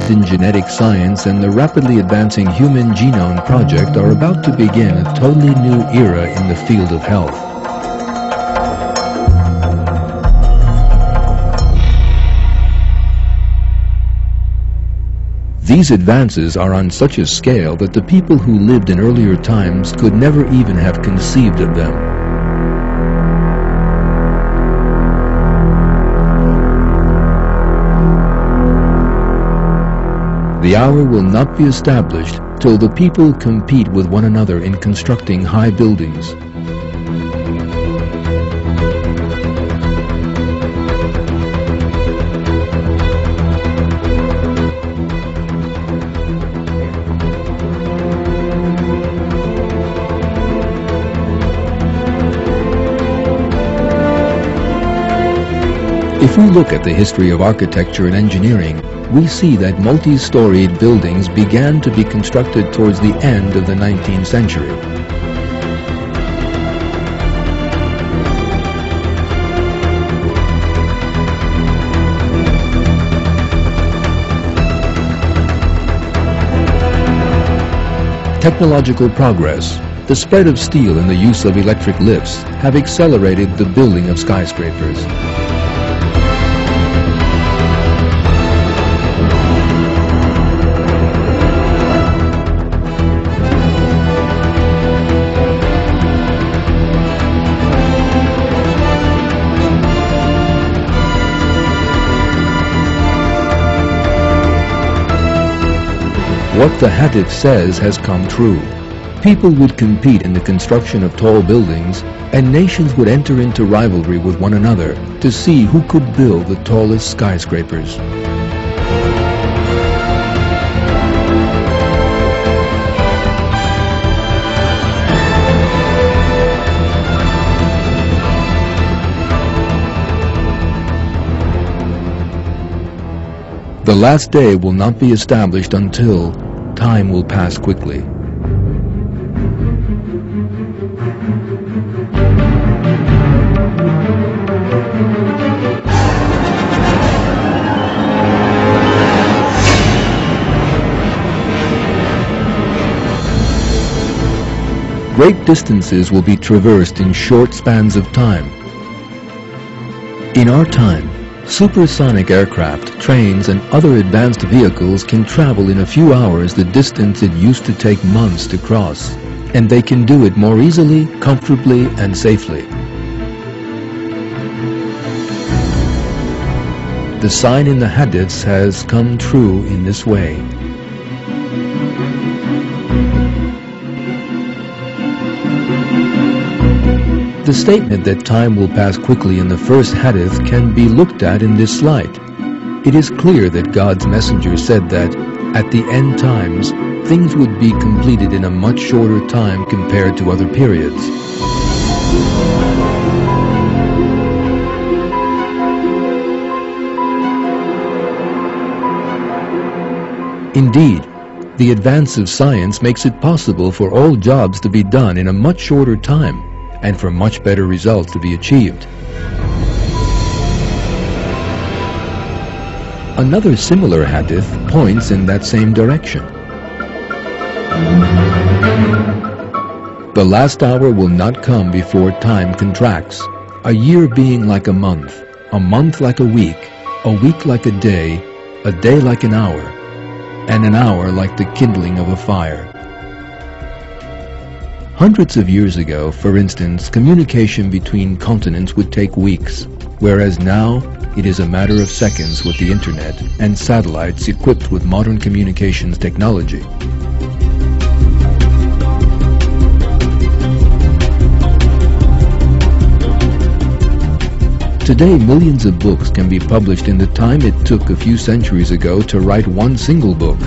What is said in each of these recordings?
in genetic science and the rapidly advancing Human Genome Project are about to begin a totally new era in the field of health. These advances are on such a scale that the people who lived in earlier times could never even have conceived of them. The hour will not be established till the people compete with one another in constructing high buildings. If we look at the history of architecture and engineering, we see that multi-storied buildings began to be constructed towards the end of the 19th century. Technological progress, the spread of steel and the use of electric lifts have accelerated the building of skyscrapers. What the hadith says has come true. People would compete in the construction of tall buildings, and nations would enter into rivalry with one another to see who could build the tallest skyscrapers. The last day will not be established until time will pass quickly. Great distances will be traversed in short spans of time. In our time, supersonic aircraft, trains, and other advanced vehicles can travel in a few hours the distance it used to take months to cross, and they can do it more easily, comfortably, and safely. The sign in the hadiths has come true in this way. The statement that time will pass quickly in the first hadith can be looked at in this light. It is clear that God's messenger said that, at the end times, things would be completed in a much shorter time compared to other periods. Indeed, the advance of science makes it possible for all jobs to be done in a much shorter time, and for much better results to be achieved. Another similar hadith points in that same direction. The last hour will not come before time contracts, a year being like a month like a week like a day like an hour, and an hour like the kindling of a fire. Hundreds of years ago, for instance, communication between continents would take weeks, whereas now it is a matter of seconds with the internet and satellites equipped with modern communications technology. Today, millions of books can be published in the time it took a few centuries ago to write one single book.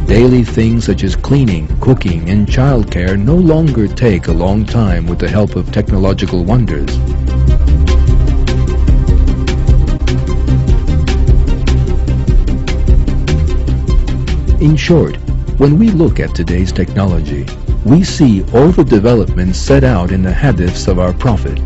Daily things such as cleaning, cooking, and childcare no longer take a long time with the help of technological wonders. In short, when we look at today's technology, we see all the developments set out in the hadiths of our Prophet.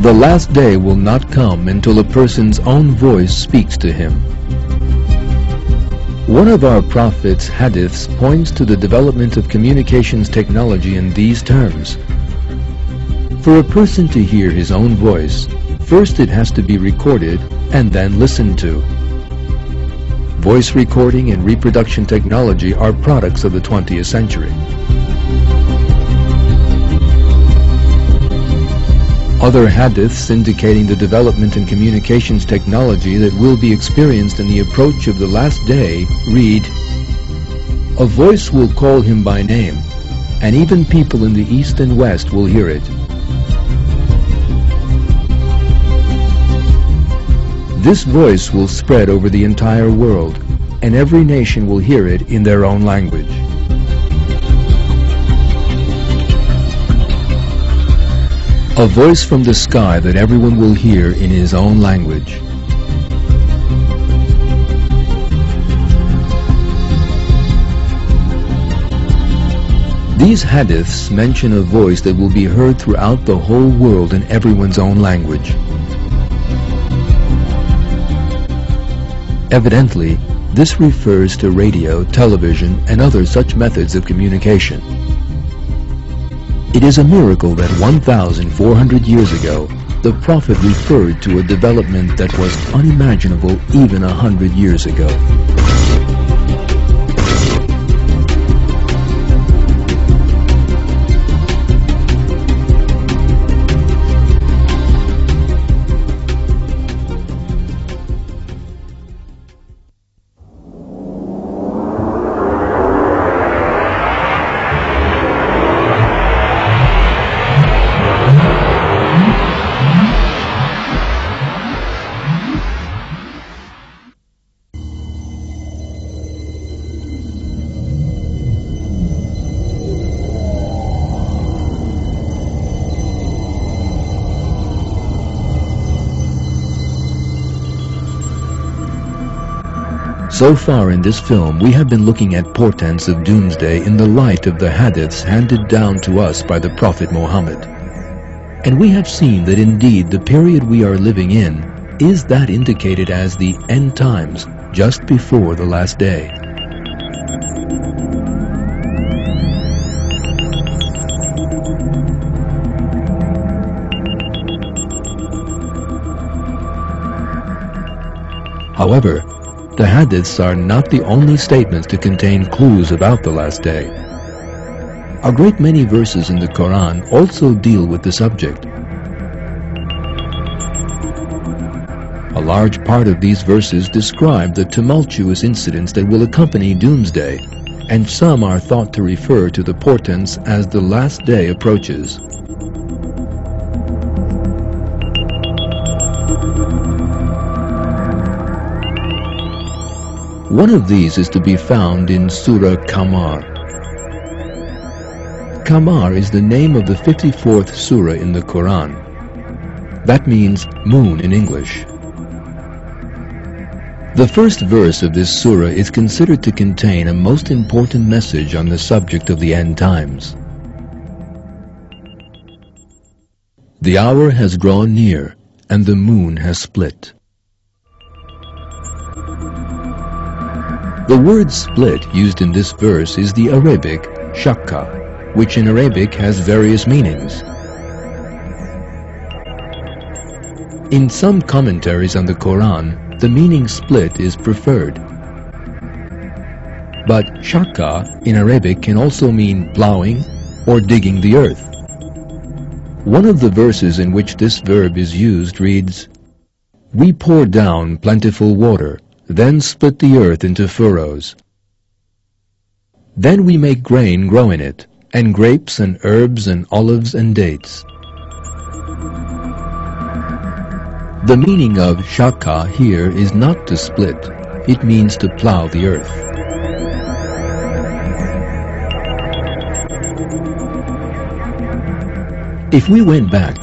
The last day will not come until a person's own voice speaks to him. One of our Prophet's hadiths points to the development of communications technology in these terms. For a person to hear his own voice, first it has to be recorded and then listened to. Voice recording and reproduction technology are products of the 20th century. Other hadiths indicating the development in communications technology that will be experienced in the approach of the last day read, "A voice will call him by name, and even people in the east and west will hear it." This voice will spread over the entire world, and every nation will hear it in their own language. A voice from the sky that everyone will hear in his own language. These hadiths mention a voice that will be heard throughout the whole world in everyone's own language. Evidently, this refers to radio, television, and other such methods of communication. It is a miracle that 1,400 years ago, the Prophet referred to a development that was unimaginable even 100 years ago. So far in this film, we have been looking at portents of doomsday in the light of the hadiths handed down to us by the Prophet Muhammad. And we have seen that indeed the period we are living in is that indicated as the end times, just before the last day. However, the hadiths are not the only statements to contain clues about the last day. A great many verses in the Qur'an also deal with the subject. A large part of these verses describe the tumultuous incidents that will accompany doomsday, and some are thought to refer to the portents as the last day approaches. One of these is to be found in Surah Qamar. Qamar is the name of the 54th surah in the Qur'an. That means moon in English. The first verse of this surah is considered to contain a most important message on the subject of the end times. The hour has drawn near, and the moon has split. The word split used in this verse is the Arabic shakka, which in Arabic has various meanings. In some commentaries on the Quran, the meaning split is preferred. But shakka in Arabic can also mean plowing or digging the earth. One of the verses in which this verb is used reads, "We pour down plentiful water, then split the earth into furrows. Then we make grain grow in it, and grapes and herbs and olives and dates." The meaning of shakka here is not to split, it means to plow the earth. If we went back